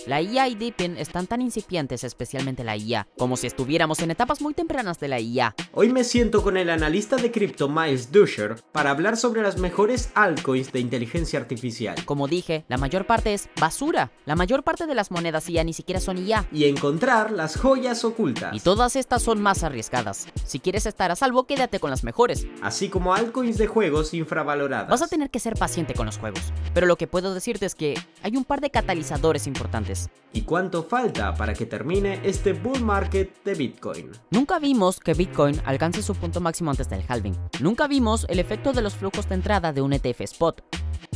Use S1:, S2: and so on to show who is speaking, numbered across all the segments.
S1: La IA y Deepin están tan incipientes, especialmente la IA, como si estuviéramos en etapas muy tempranas de la IA.
S2: Hoy me siento con el analista de cripto Miles Dusher para hablar sobre las mejores altcoins de inteligencia artificial.
S1: Como dije, la mayor parte es basura. La mayor parte de las monedas IA ni siquiera son IA.
S2: Y encontrar las joyas ocultas.
S1: Y todas estas son más arriesgadas. Si quieres estar a salvo, quédate con las mejores.
S2: Así como altcoins de juegos infravaloradas.
S1: Vas a tener que ser paciente con los juegos. Pero lo que puedo decirte es que hay un par de catalizadores importantes.
S2: ¿Y cuánto falta para que termine este bull market de Bitcoin?
S1: Nunca vimos que Bitcoin alcance su punto máximo antes del halving. Nunca vimos el efecto de los flujos de entrada de un ETF spot.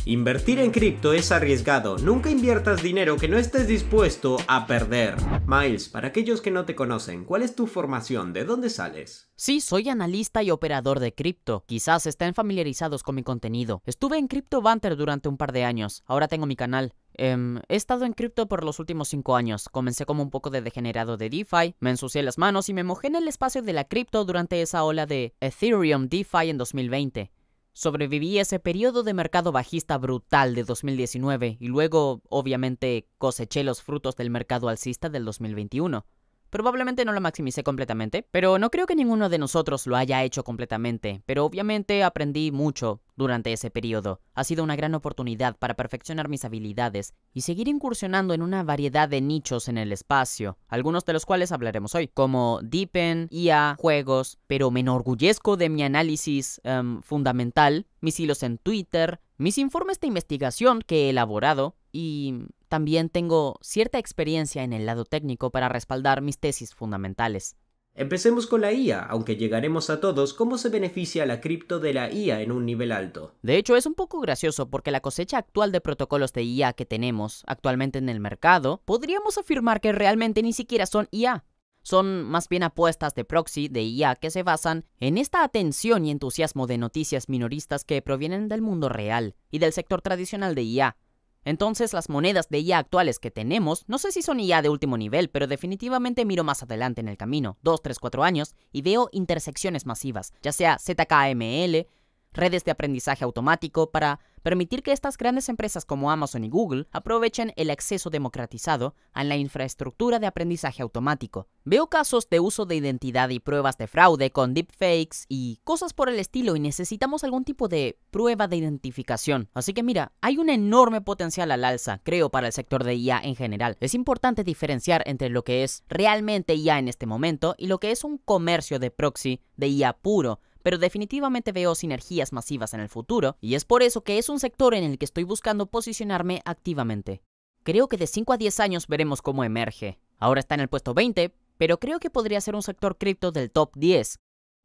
S2: Invertir en cripto es arriesgado. Nunca inviertas dinero que no estés dispuesto a perder. Miles, para aquellos que no te conocen, ¿cuál es tu formación? ¿De dónde sales?
S1: Sí, soy analista y operador de cripto. Quizás estén familiarizados con mi contenido. Estuve en Crypto Banter durante un par de años. Ahora tengo mi canal. He estado en cripto por los últimos 5 años. Comencé como un poco de degenerado de DeFi, me ensucié las manos y me mojé en el espacio de la cripto durante esa ola de Ethereum DeFi en 2020. Sobreviví ese periodo de mercado bajista brutal de 2019 y luego, obviamente, coseché los frutos del mercado alcista del 2021. Probablemente no lo maximicé completamente, pero no creo que ninguno de nosotros lo haya hecho completamente, pero obviamente aprendí mucho durante ese periodo. Ha sido una gran oportunidad para perfeccionar mis habilidades y seguir incursionando en una variedad de nichos en el espacio, algunos de los cuales hablaremos hoy, como Deepin, IA, juegos, pero me enorgullezco de mi análisis fundamental, mis hilos en Twitter, mis informes de investigación que he elaborado y también tengo cierta experiencia en el lado técnico para respaldar mis tesis fundamentales.
S2: Empecemos con la IA, aunque llegaremos a todos cómo se beneficia la cripto de la IA en un nivel alto.
S1: De hecho, es un poco gracioso porque la cosecha actual de protocolos de IA que tenemos actualmente en el mercado, podríamos afirmar que realmente ni siquiera son IA. Son más bien apuestas de proxy de IA que se basan en esta atención y entusiasmo de noticias minoristas que provienen del mundo real y del sector tradicional de IA. Entonces las monedas de IA actuales que tenemos, no sé si son IA de último nivel, pero definitivamente miro más adelante en el camino, 2, 3, 4 años, y veo intersecciones masivas, ya sea ZKML, redes de aprendizaje automático para permitir que estas grandes empresas como Amazon y Google aprovechen el acceso democratizado a la infraestructura de aprendizaje automático. Veo casos de uso de identidad y pruebas de fraude con deepfakes y cosas por el estilo y necesitamos algún tipo de prueba de identificación. Así que mira, hay un enorme potencial al alza, creo, para el sector de IA en general. Es importante diferenciar entre lo que es realmente IA en este momento y lo que es un comercio de proxy de IA puro, pero definitivamente veo sinergias masivas en el futuro, y es por eso que es un sector en el que estoy buscando posicionarme activamente. Creo que de 5 a 10 años veremos cómo emerge. Ahora está en el puesto 20, pero creo que podría ser un sector cripto del top 10,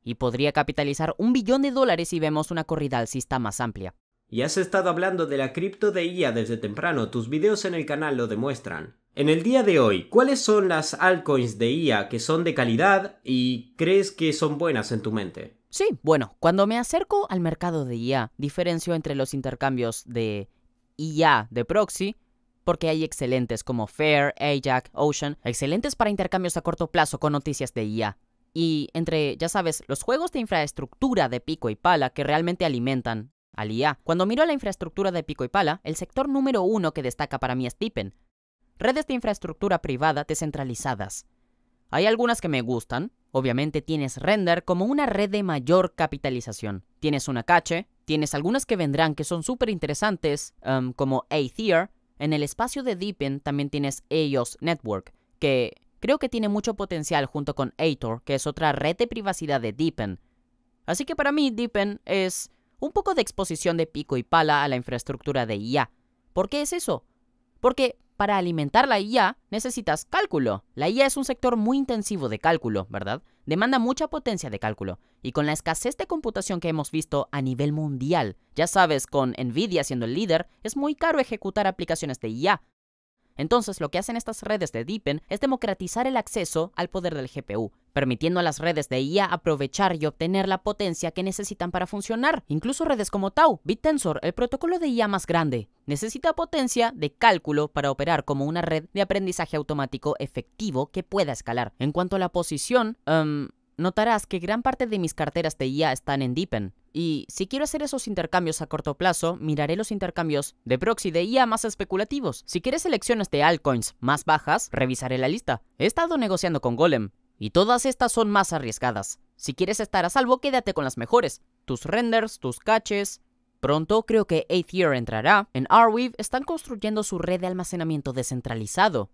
S1: y podría capitalizar $1 billón si vemos una corrida alcista más amplia.
S2: Y has estado hablando de la cripto de IA desde temprano, tus videos en el canal lo demuestran. En el día de hoy, ¿cuáles son las altcoins de IA que son de calidad y crees que son buenas en tu mente?
S1: Sí, bueno, cuando me acerco al mercado de IA, diferencio entre los intercambios de IA de proxy, porque hay excelentes como Fair, Ajax, Ocean, excelentes para intercambios a corto plazo con noticias de IA. Y entre, ya sabes, los juegos de infraestructura de pico y pala que realmente alimentan al IA. Cuando miro la infraestructura de pico y pala, el sector número 1 que destaca para mí es Deepin. Redes de infraestructura privada descentralizadas. Hay algunas que me gustan. Obviamente tienes Render como una red de mayor capitalización. Tienes una Cache, tienes algunas que vendrán que son súper interesantes, como Aether. En el espacio de Deepin también tienes EOS Network, que creo que tiene mucho potencial junto con Aitor, que es otra red de privacidad de Deepin. Así que para mí Deepin es un poco de exposición de pico y pala a la infraestructura de IA. ¿Por qué es eso? Porque para alimentar la IA necesitas cálculo. La IA es un sector muy intensivo de cálculo, ¿verdad? Demanda mucha potencia de cálculo. Y con la escasez de computación que hemos visto a nivel mundial, ya sabes, con Nvidia siendo el líder, es muy caro ejecutar aplicaciones de IA. Entonces, lo que hacen estas redes de Deepin es democratizar el acceso al poder del GPU, permitiendo a las redes de IA aprovechar y obtener la potencia que necesitan para funcionar. Incluso redes como Tau, BitTensor, el protocolo de IA más grande, necesita potencia de cálculo para operar como una red de aprendizaje automático efectivo que pueda escalar. En cuanto a la posición, notarás que gran parte de mis carteras de IA están en Deepen. Y si quiero hacer esos intercambios a corto plazo, miraré los intercambios de proxy de IA más especulativos. Si quieres selecciones de altcoins más bajas, revisaré la lista. He estado negociando con Golem, y todas estas son más arriesgadas. Si quieres estar a salvo, quédate con las mejores. Tus renders, tus caches. Pronto creo que Aether entrará. En Arweave están construyendo su red de almacenamiento descentralizado.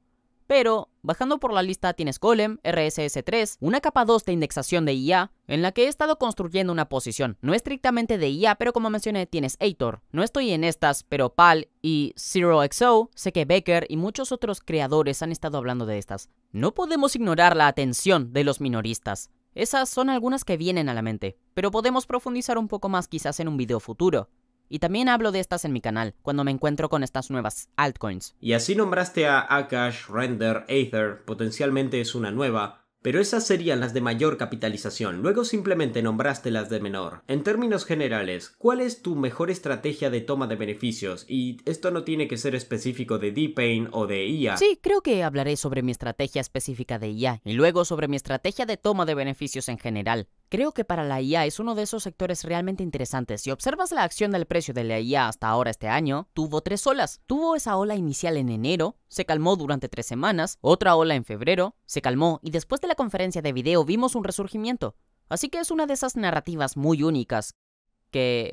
S1: Pero, bajando por la lista tienes Golem, RSS3, una capa 2 de indexación de IA, en la que he estado construyendo una posición. No estrictamente de IA, pero como mencioné, tienes Aether. No estoy en estas, pero PAL y ZeroXO, sé que Becker y muchos otros creadores han estado hablando de estas. No podemos ignorar la atención de los minoristas. Esas son algunas que vienen a la mente, pero podemos profundizar un poco más quizás en un video futuro. Y también hablo de estas en mi canal, cuando me encuentro con estas nuevas altcoins.
S2: Y así nombraste a Akash, Render, Aether, potencialmente es una nueva, pero esas serían las de mayor capitalización, luego simplemente nombraste las de menor. En términos generales, ¿cuál es tu mejor estrategia de toma de beneficios? Y esto no tiene que ser específico de DeepIn o de IA.
S1: Sí, creo que hablaré sobre mi estrategia específica de IA, y luego sobre mi estrategia de toma de beneficios en general. Creo que para la IA es uno de esos sectores realmente interesantes. Si observas la acción del precio de la IA hasta ahora este año, tuvo 3 olas. Tuvo esa ola inicial en enero, se calmó durante 3 semanas, otra ola en febrero, se calmó y después de la conferencia de video vimos un resurgimiento. Así que es una de esas narrativas muy únicas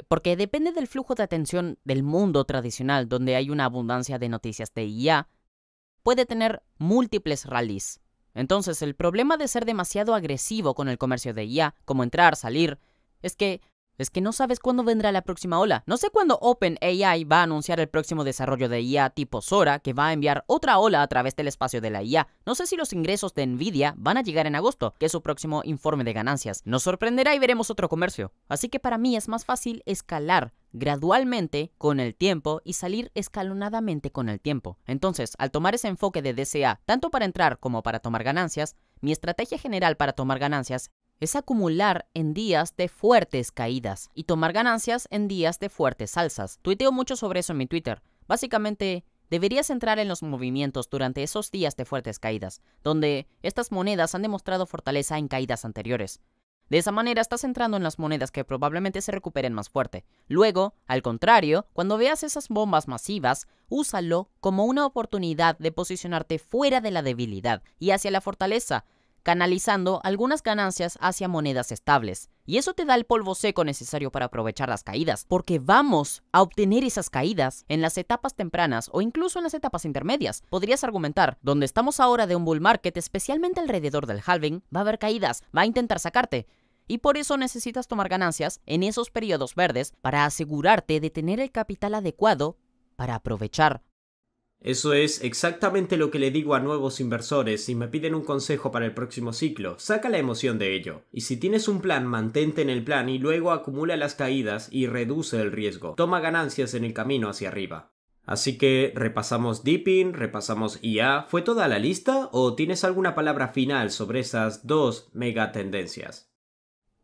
S1: porque depende del flujo de atención del mundo tradicional donde hay una abundancia de noticias de IA, puede tener múltiples rallies. Entonces, el problema de ser demasiado agresivo con el comercio de IA, como entrar, salir, es que no sabes cuándo vendrá la próxima ola. No sé cuándo OpenAI va a anunciar el próximo desarrollo de IA tipo Sora, que va a enviar otra ola a través del espacio de la IA. No sé si los ingresos de Nvidia van a llegar en agosto, que es su próximo informe de ganancias. Nos sorprenderá y veremos otro comercio. Así que para mí es más fácil escalar gradualmente con el tiempo y salir escalonadamente con el tiempo. Entonces, al tomar ese enfoque de DCA, tanto para entrar como para tomar ganancias, mi estrategia general para tomar ganancias es acumular en días de fuertes caídas y tomar ganancias en días de fuertes alzas. Tuiteo mucho sobre eso en mi Twitter. Básicamente, deberías entrar en los movimientos durante esos días de fuertes caídas, donde estas monedas han demostrado fortaleza en caídas anteriores. De esa manera estás entrando en las monedas que probablemente se recuperen más fuerte. Luego, al contrario, cuando veas esas bombas masivas, úsalo como una oportunidad de posicionarte fuera de la debilidad y hacia la fortaleza, canalizando algunas ganancias hacia monedas estables. Y eso te da el polvo seco necesario para aprovechar las caídas, porque vamos a obtener esas caídas en las etapas tempranas o incluso en las etapas intermedias. Podrías argumentar, donde estamos ahora de un bull market, especialmente alrededor del halving, va a haber caídas, va a intentar sacarte. Y por eso necesitas tomar ganancias en esos periodos verdes para asegurarte de tener el capital adecuado para aprovechar.
S2: Eso es exactamente lo que le digo a nuevos inversores si me piden un consejo para el próximo ciclo. Saca la emoción de ello. Y si tienes un plan, mantente en el plan y luego acumula las caídas y reduce el riesgo. Toma ganancias en el camino hacia arriba. Así que repasamos DeepIn, repasamos IA. ¿Fue toda la lista o tienes alguna palabra final sobre esas dos mega tendencias?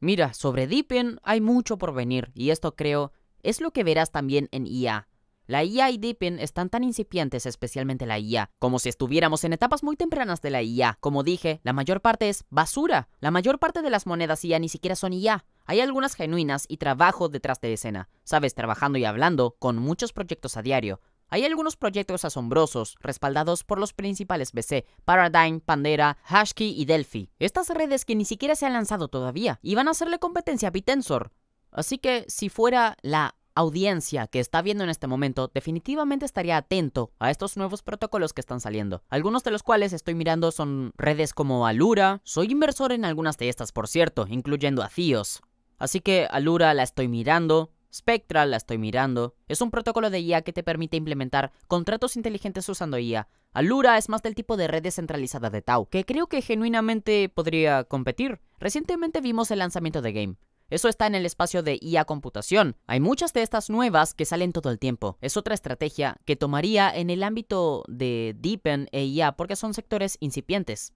S1: Mira, sobre DeepIn hay mucho por venir y esto creo es lo que verás también en IA. La IA y DeepIn están tan incipientes, especialmente la IA, como si estuviéramos en etapas muy tempranas de la IA. Como dije, la mayor parte es basura. La mayor parte de las monedas IA ni siquiera son IA. Hay algunas genuinas y trabajo detrás de escena, sabes, trabajando y hablando con muchos proyectos a diario. Hay algunos proyectos asombrosos, respaldados por los principales VC, Paradigm, Pandera, Hashkey y Delphi. Estas redes que ni siquiera se han lanzado todavía, y van a hacerle competencia a Bitensor. Así que, si fuera la audiencia que está viendo en este momento, definitivamente estaría atento a estos nuevos protocolos que están saliendo. Algunos de los cuales estoy mirando son redes como Alura. Soy inversor en algunas de estas, por cierto, incluyendo a Theos. Así que Alura la estoy mirando. Spectral la estoy mirando. Es un protocolo de IA que te permite implementar contratos inteligentes usando IA. Alura es más del tipo de red descentralizada de Tau, que creo que genuinamente podría competir. Recientemente vimos el lanzamiento de Game. Eso está en el espacio de IA computación. Hay muchas de estas nuevas que salen todo el tiempo. Es otra estrategia que tomaría en el ámbito de DeepIn e IA porque son sectores incipientes.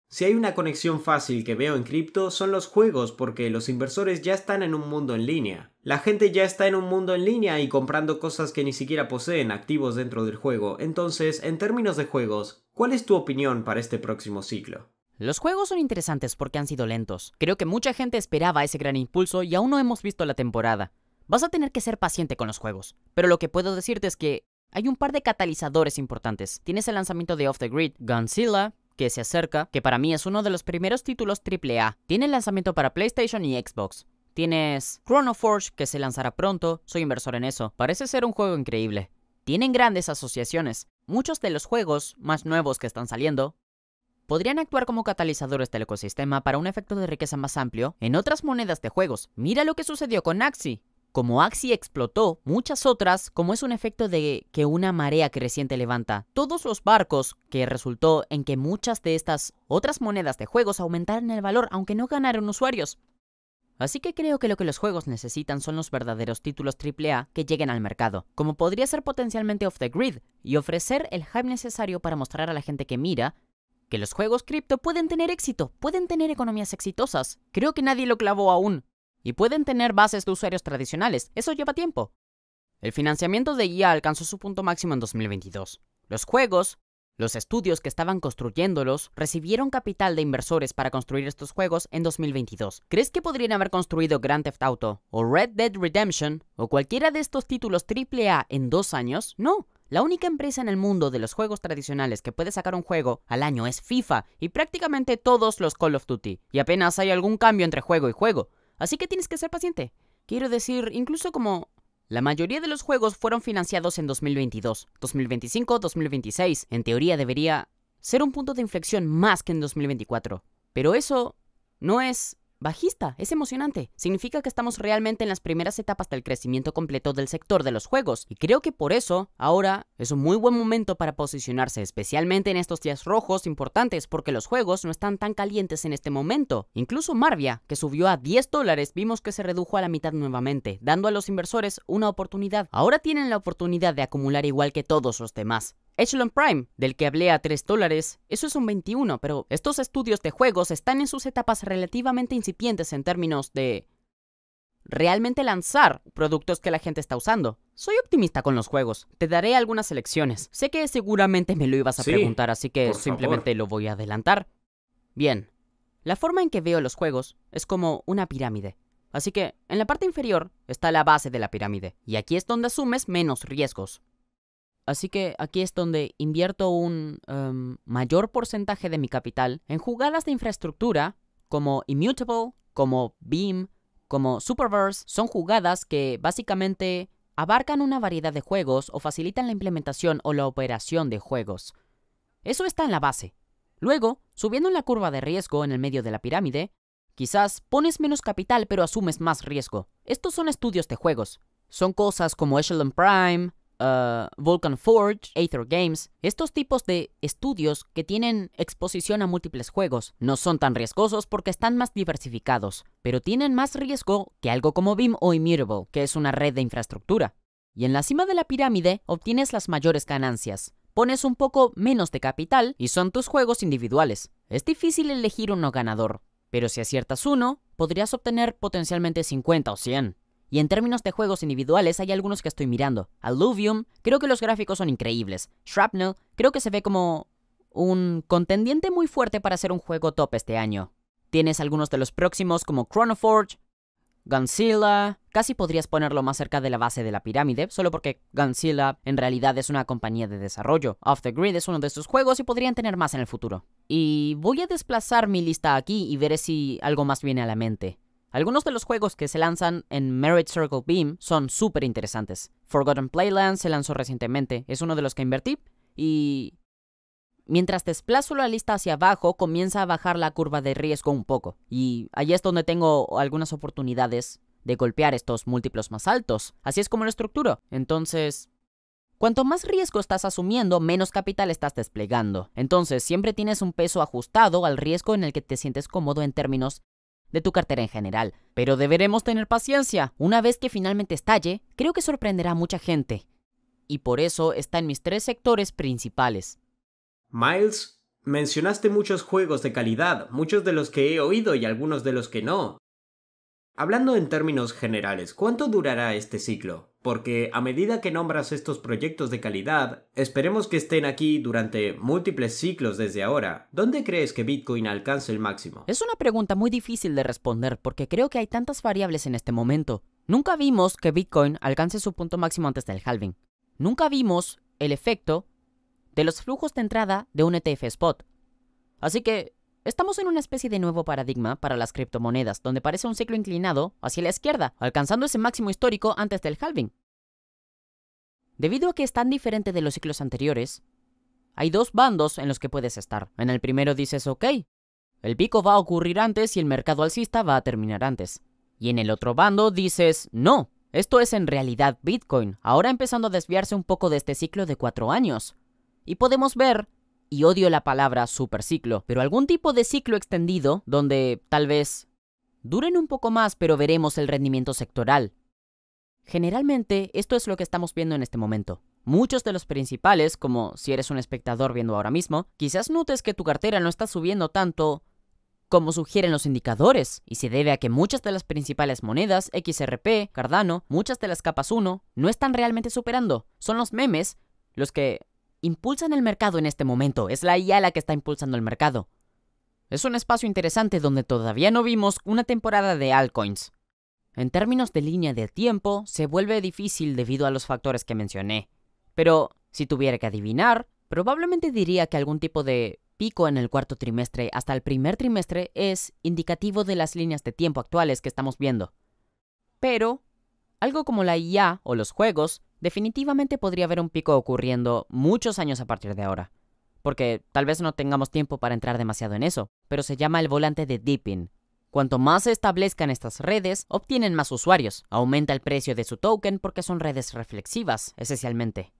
S2: Si hay una conexión fácil que veo en cripto son los juegos porque los inversores ya están en un mundo en línea. La gente ya está en un mundo en línea y comprando cosas que ni siquiera poseen activos dentro del juego. Entonces, en términos de juegos, ¿cuál es tu opinión para este próximo ciclo?
S1: Los juegos son interesantes porque han sido lentos. Creo que mucha gente esperaba ese gran impulso y aún no hemos visto la temporada. Vas a tener que ser paciente con los juegos, pero lo que puedo decirte es que hay un par de catalizadores importantes. Tienes el lanzamiento de Off the Grid, Godzilla, que se acerca, que para mí es uno de los primeros títulos AAA. Tiene el lanzamiento para PlayStation y Xbox. Tienes Chrono Forge, que se lanzará pronto, soy inversor en eso. Parece ser un juego increíble. Tienen grandes asociaciones. Muchos de los juegos más nuevos que están saliendo podrían actuar como catalizadores del ecosistema para un efecto de riqueza más amplio en otras monedas de juegos. Mira lo que sucedió con Axie. Como Axie explotó, muchas otras, como es un efecto de que una marea creciente levanta todos los barcos, que resultó en que muchas de estas otras monedas de juegos aumentaran el valor aunque no ganaron usuarios. Así que creo que lo que los juegos necesitan son los verdaderos títulos AAA que lleguen al mercado, como podría ser potencialmente Off the Grid, y ofrecer el hype necesario para mostrar a la gente que mira que los juegos cripto pueden tener éxito, pueden tener economías exitosas. Creo que nadie lo clavó aún. Y pueden tener bases de usuarios tradicionales, eso lleva tiempo. El financiamiento de EA alcanzó su punto máximo en 2022. Los juegos, los estudios que estaban construyéndolos, recibieron capital de inversores para construir estos juegos en 2022. ¿Crees que podrían haber construido Grand Theft Auto, o Red Dead Redemption, o cualquiera de estos títulos AAA en 2 años? No. La única empresa en el mundo de los juegos tradicionales que puede sacar un juego al año es FIFA, y prácticamente todos los Call of Duty. Y apenas hay algún cambio entre juego y juego. Así que tienes que ser paciente. Quiero decir, incluso como la mayoría de los juegos fueron financiados en 2022, 2025, 2026. En teoría debería ser un punto de inflexión más que en 2024. Pero eso no es bajista, es emocionante. Significa que estamos realmente en las primeras etapas del crecimiento completo del sector de los juegos. Y creo que por eso, ahora, es un muy buen momento para posicionarse, especialmente en estos días rojos importantes, porque los juegos no están tan calientes en este momento. Incluso Marvia, que subió a $10, vimos que se redujo a la mitad nuevamente, dando a los inversores una oportunidad. Ahora tienen la oportunidad de acumular igual que todos los demás. Echelon Prime, del que hablé a $3, eso es un 21, pero estos estudios de juegos están en sus etapas relativamente incipientes en términos de realmente lanzar productos que la gente está usando. Soy optimista con los juegos, te daré algunas elecciones. Sé que seguramente me lo ibas a preguntar, así que simplemente lo voy a adelantar. Bien, la forma en que veo los juegos es como una pirámide. Así que en la parte inferior está la base de la pirámide, y aquí es donde asumes menos riesgos. Así que aquí es donde invierto un mayor porcentaje de mi capital en jugadas de infraestructura como Immutable, como Beam, como Superverse. Son jugadas que básicamente abarcan una variedad de juegos o facilitan la implementación o la operación de juegos. Eso está en la base. Luego, subiendo en la curva de riesgo en el medio de la pirámide, quizás pones menos capital pero asumes más riesgo. Estos son estudios de juegos. Son cosas como Echelon Prime, Vulcan Forge, Aether Games. Estos tipos de estudios que tienen exposición a múltiples juegos no son tan riesgosos porque están más diversificados, pero tienen más riesgo que algo como Beam o Immutable, que es una red de infraestructura. Y en la cima de la pirámide obtienes las mayores ganancias. Pones un poco menos de capital y son tus juegos individuales. Es difícil elegir uno ganador, pero si aciertas uno, podrías obtener potencialmente 50 o 100. Y en términos de juegos individuales hay algunos que estoy mirando. Alluvium, creo que los gráficos son increíbles. Shrapnel, creo que se ve como un contendiente muy fuerte para ser un juego top este año. Tienes algunos de los próximos como Chrono Forge, Godzilla. Casi podrías ponerlo más cerca de la base de la pirámide, solo porque Godzilla en realidad es una compañía de desarrollo. Off the Grid es uno de estos juegos y podrían tener más en el futuro. Y voy a desplazar mi lista aquí y veré si algo más viene a la mente. Algunos de los juegos que se lanzan en Merit Circle Beam son súper interesantes. Forgotten Playland se lanzó recientemente, es uno de los que invertí, y mientras desplazo la lista hacia abajo, comienza a bajar la curva de riesgo un poco. Y ahí es donde tengo algunas oportunidades de golpear estos múltiplos más altos. Así es como lo estructuro. Entonces, cuanto más riesgo estás asumiendo, menos capital estás desplegando. Entonces, siempre tienes un peso ajustado al riesgo en el que te sientes cómodo en términos de tu cartera en general. Pero deberemos tener paciencia. Una vez que finalmente estalle, creo que sorprenderá a mucha gente. Y por eso está en mis 3 sectores principales.
S2: Miles, mencionaste muchos juegos de calidad, muchos de los que he oído y algunos de los que no. Hablando en términos generales, ¿cuánto durará este ciclo? porque a medida que nombras estos proyectos de calidad, esperemos que estén aquí durante múltiples ciclos desde ahora. ¿Dónde crees que Bitcoin alcance el máximo?
S1: Es una pregunta muy difícil de responder porque creo que hay tantas variables en este momento. Nunca vimos que Bitcoin alcance su punto máximo antes del halving. Nunca vimos el efecto de los flujos de entrada de un ETF spot. Así que estamos en una especie de nuevo paradigma para las criptomonedas, donde parece un ciclo inclinado hacia la izquierda, alcanzando ese máximo histórico antes del halving. Debido a que es tan diferente de los ciclos anteriores, hay dos bandos en los que puedes estar. En el primero dices, ok, el pico va a ocurrir antes y el mercado alcista va a terminar antes. Y en el otro bando dices, no, esto es en realidad Bitcoin, ahora empezando a desviarse un poco de este ciclo de 4 años. Y podemos ver, y odio la palabra superciclo, pero algún tipo de ciclo extendido donde tal vez duren un poco más, pero veremos el rendimiento sectoral. Generalmente, esto es lo que estamos viendo en este momento. Muchos de los principales, como si eres un espectador viendo ahora mismo, quizás notes que tu cartera no está subiendo tanto como sugieren los indicadores, y se debe a que muchas de las principales monedas, XRP, Cardano, muchas de las capas 1, no están realmente superando. Son los memes los que impulsan el mercado en este momento. Es la IA la que está impulsando el mercado. Es un espacio interesante donde todavía no vimos una temporada de altcoins. En términos de línea de tiempo, se vuelve difícil debido a los factores que mencioné. Pero, si tuviera que adivinar, probablemente diría que algún tipo de pico en el cuarto trimestre hasta el primer trimestre es indicativo de las líneas de tiempo actuales que estamos viendo. Pero, algo como la IA o los juegos, definitivamente podría haber un pico ocurriendo muchos años a partir de ahora. Porque tal vez no tengamos tiempo para entrar demasiado en eso, pero se llama el volante de dipping. Cuanto más se establezcan estas redes, obtienen más usuarios, aumenta el precio de su token porque son redes reflexivas, esencialmente.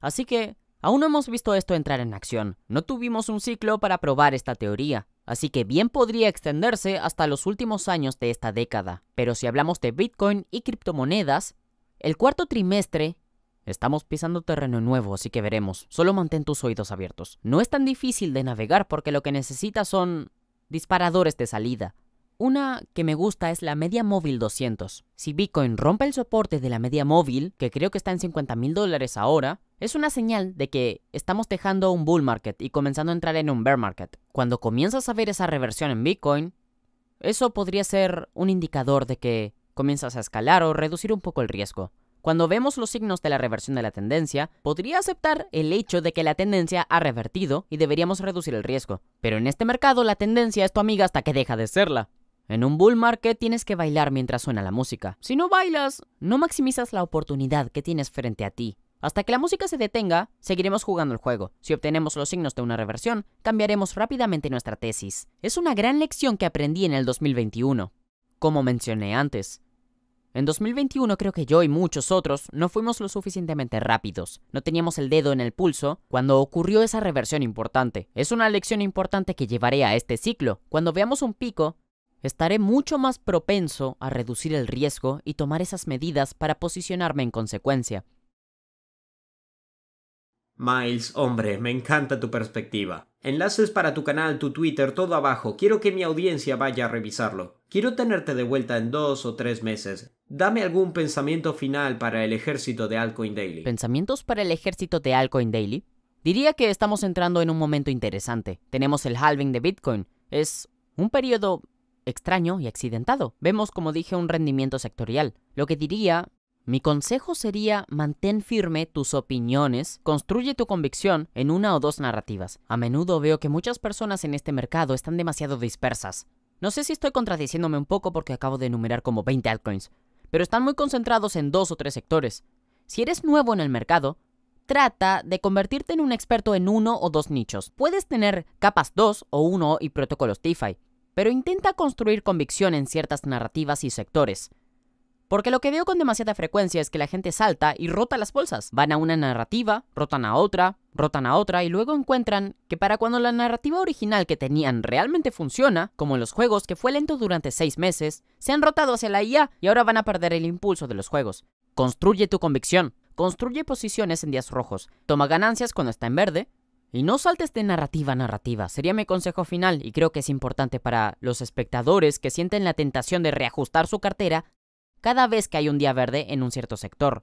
S1: Así que, aún no hemos visto esto entrar en acción, no tuvimos un ciclo para probar esta teoría, así que bien podría extenderse hasta los últimos años de esta década. Pero si hablamos de Bitcoin y criptomonedas, el cuarto trimestre, estamos pisando terreno nuevo, así que veremos. Solo mantén tus oídos abiertos. No es tan difícil de navegar porque lo que necesitas son disparadores de salida. Una que me gusta es la media móvil 200. Si Bitcoin rompe el soporte de la media móvil, que creo que está en $50,000 ahora, es una señal de que estamos dejando un bull market y comenzando a entrar en un bear market. Cuando comienzas a ver esa reversión en Bitcoin, eso podría ser un indicador de que comienzas a escalar o reducir un poco el riesgo. Cuando vemos los signos de la reversión de la tendencia, podría aceptar el hecho de que la tendencia ha revertido y deberíamos reducir el riesgo. Pero en este mercado la tendencia es tu amiga hasta que deja de serla. En un bull market tienes que bailar mientras suena la música. Si no bailas, no maximizas la oportunidad que tienes frente a ti. Hasta que la música se detenga, seguiremos jugando el juego. Si obtenemos los signos de una reversión, cambiaremos rápidamente nuestra tesis. Es una gran lección que aprendí en el 2021. Como mencioné antes, en 2021 creo que yo y muchos otros no fuimos lo suficientemente rápidos. No teníamos el dedo en el pulso cuando ocurrió esa reversión importante. Es una lección importante que llevaré a este ciclo. Cuando veamos un pico, estaré mucho más propenso a reducir el riesgo y tomar esas medidas para posicionarme en consecuencia.
S2: Miles, hombre, me encanta tu perspectiva. Enlaces para tu canal, tu Twitter, todo abajo. Quiero que mi audiencia vaya a revisarlo. Quiero tenerte de vuelta en 2 o 3 meses. Dame algún pensamiento final para el ejército de Altcoin Daily.
S1: ¿Pensamientos para el ejército de Altcoin Daily? Diría que estamos entrando en un momento interesante. Tenemos el halving de Bitcoin. Es un periodo extraño y accidentado. Vemos, como dije, un rendimiento sectorial. Lo que diría, mi consejo sería mantén firme tus opiniones, construye tu convicción en una o dos narrativas. A menudo veo que muchas personas en este mercado están demasiado dispersas. No sé si estoy contradiciéndome un poco porque acabo de enumerar como 20 altcoins, pero están muy concentrados en 2 o 3 sectores. Si eres nuevo en el mercado, trata de convertirte en un experto en 1 o 2 nichos. Puedes tener capas 2 o 1 y protocolos DeFi, pero intenta construir convicción en ciertas narrativas y sectores. Porque lo que veo con demasiada frecuencia es que la gente salta y rota las bolsas. Van a una narrativa, rotan a otra y luego encuentran que para cuando la narrativa original que tenían realmente funciona, como en los juegos que fue lento durante 6 meses, se han rotado hacia la IA y ahora van a perder el impulso de los juegos. Construye tu convicción, construye posiciones en días rojos, toma ganancias cuando está en verde y no saltes de narrativa a narrativa. Sería mi consejo final y creo que es importante para los espectadores que sienten la tentación de reajustar su cartera cada vez que hay un día verde en un cierto sector.